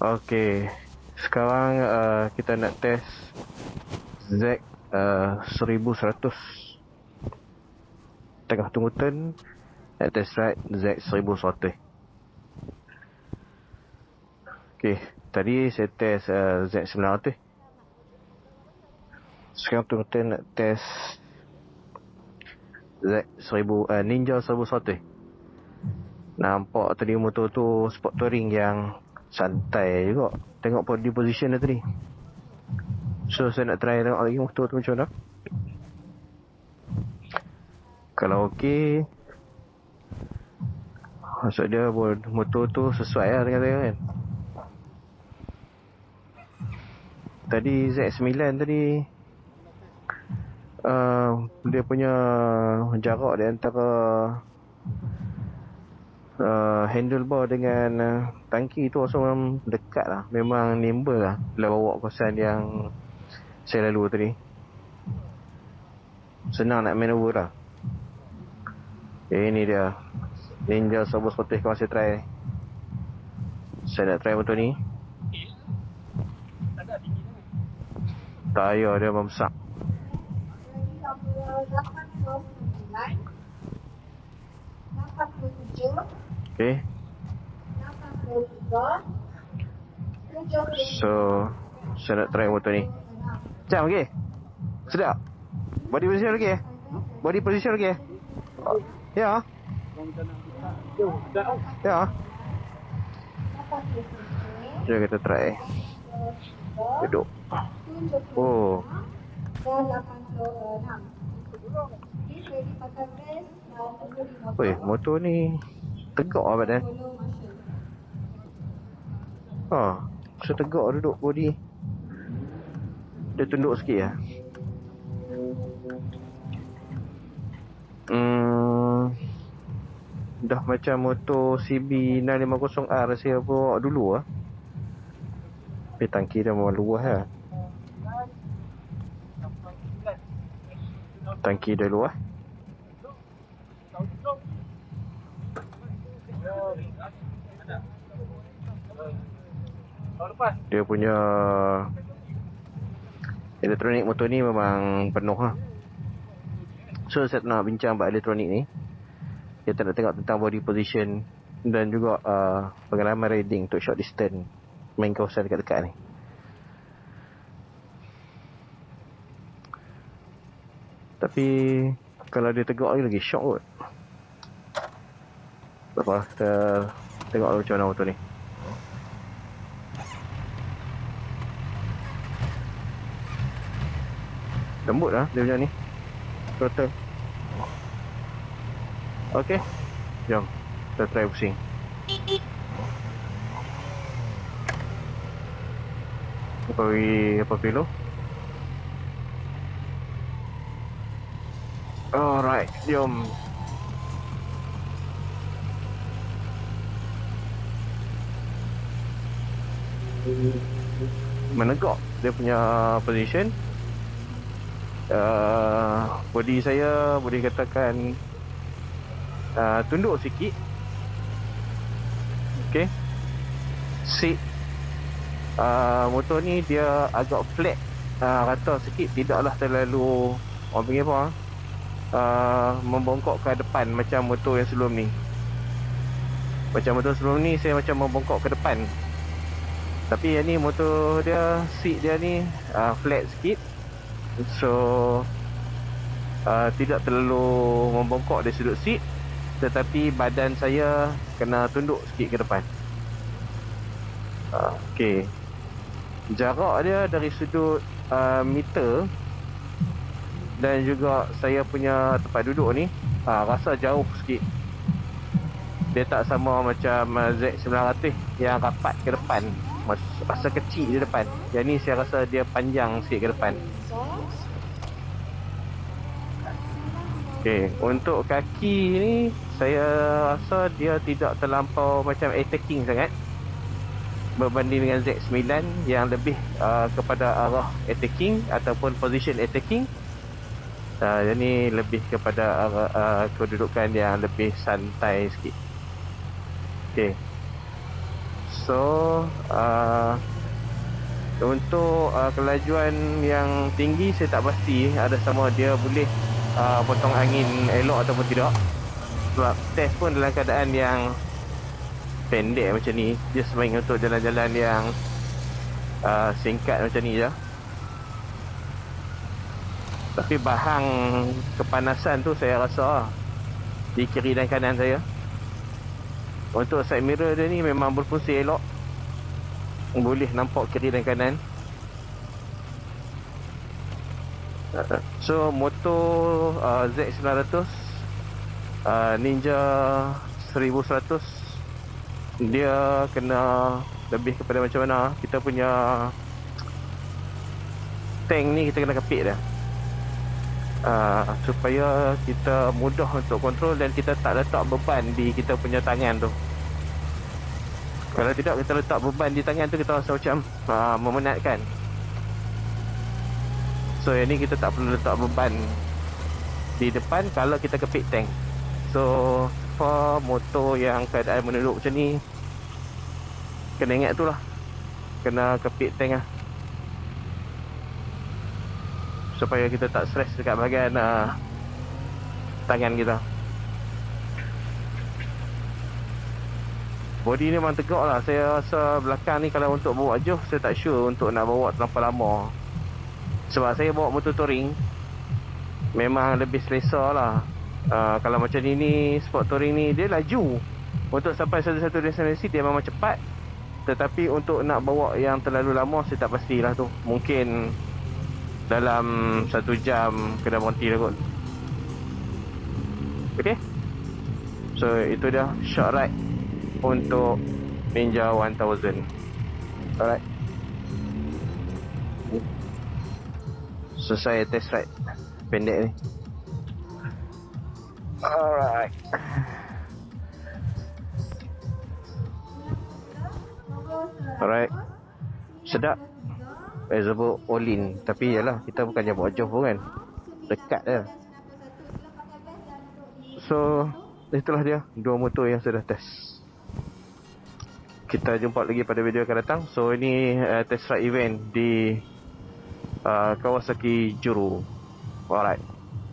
Okey. Sekarang kita nak test Z 1100. Tengah tunggu turn, nak test ride Z 1100. Okey, tadi saya test Z 900. Sekarang tunggu turn nak test Z 1000 Ninja 1100. Nampak tadi motor tu sport touring yang santai juga. Tengok body position dia tadi. So saya nak try tengok lagi motor tu macam mana. Kalau okey, maksud dia motor tu sesuai lah dengan saya kan. Tadi Z9 tadi dia punya jarak di antara handlebar dengan tangki tu rasa memang dekat lah. Memang nimble lah bila bawa kawasan yang saya lalu tadi. Senang nak maneuver lah. Ini dia Ninja 1100 kalau saya try. Saya nak try motor ni. Tayar dia membesar. Okay. So saya nak try motor ni. Macam okey? Sedap? Body position okey? Body position okey? Ya. Ya. Jom kita try. Duduk. Oh. Weh, motor ni tegak lah badan. Saya tegak duduk body. Dia tunduk sikit lah. Dah macam motor CB 950R saya bawa dulu lah. Tapi tangki dia memang luas lah. Tangki dia luas. Dia punya elektronik motor ni memang penuh lah. So saya nak bincang about elektronik ni. Kita nak tengok tentang body position dan juga pengalaman riding untuk short distance main kawasan dekat-dekat ni. Tapi kalau dia tegak lagi shock kot. Lepas kita tengok macam mana motor ni. Lembut lah dia macam ni. Throttle. Okey. Jom kita try pusing. Apa kilo? Alright, jom. Menegak dia punya position. Body saya boleh katakan tunduk sikit. Okay. Seat motor ni dia agak flat rata sikit. Tidaklah terlalu orang panggil apa membongkok ke depan macam motor yang sebelum ni. Macam motor sebelum ni saya macam membongkok ke depan. Tapi yang ni motor dia, seat dia ni flat sikit. So tidak terlalu membongkok dari sudut seat, tetapi badan saya kena tunduk sikit ke depan. Okay. Jarak dia dari sudut meter dan juga saya punya tempat duduk ni rasa jauh sikit. Dia tak sama macam Z900 yang rapat ke depan, rasa kecil di depan. Yang ni saya rasa dia panjang sikit ke depan. Okay, untuk kaki ni saya rasa dia tidak terlampau macam attacking sangat berbanding dengan Z9 yang lebih kepada arah attacking ataupun position attacking. Yang ni lebih kepada arah kedudukan yang lebih santai sikit. Okay. So untuk kelajuan yang tinggi saya tak pasti ada sama dia boleh potong angin elok ataupun tidak. Sebab test pun dalam keadaan yang pendek macam ni, just main untuk jalan-jalan yang singkat macam ni je. Tapi bahang kepanasan tu saya rasa di kiri dan kanan saya. Untuk side mirror dia ni memang berfungsi elok, boleh nampak kiri dan kanan. So motor Z900 Ninja 1100 dia kena lebih kepada macam mana kita punya tank ni kita kena kepit dia, supaya kita mudah untuk kontrol dan kita tak letak beban di kita punya tangan tu. Kalau tidak kita letak beban di tangan tu, kita rasa macam memenatkan. So yang ni kita tak perlu letak beban di depan kalau kita kepit tank. So for motor yang keadaan menunduk macam ni, kena ingat tu lah, kena kepit tank lah, supaya kita tak stres dekat bahagian tangan kita. Body ni memang tegak lah. Saya rasa belakang ni kalau untuk bawa jauh, saya tak sure untuk nak bawa terlalu lama. Sebab saya bawa motor touring memang lebih selesa lah. Kalau macam ni sport touring ni, dia laju. Untuk sampai satu-satu destinasi dia memang cepat. Tetapi untuk nak bawa yang terlalu lama, saya tak pastilah tu. Mungkin dalam 1 jam kena berhenti lah kot. Okay, so itu dia short ride untuk Ninja 1000. Alright, selesai test ride pendek ni. Alright, alright, sedap. Reservoir Olin. Tapi yalah, kita bukannya buat jauh pun kan, dekat je. So itulah dia 2 motor yang saya dah test. Kita jumpa lagi pada video akan datang. So ini test ride event di Kawasaki Juru. Alright.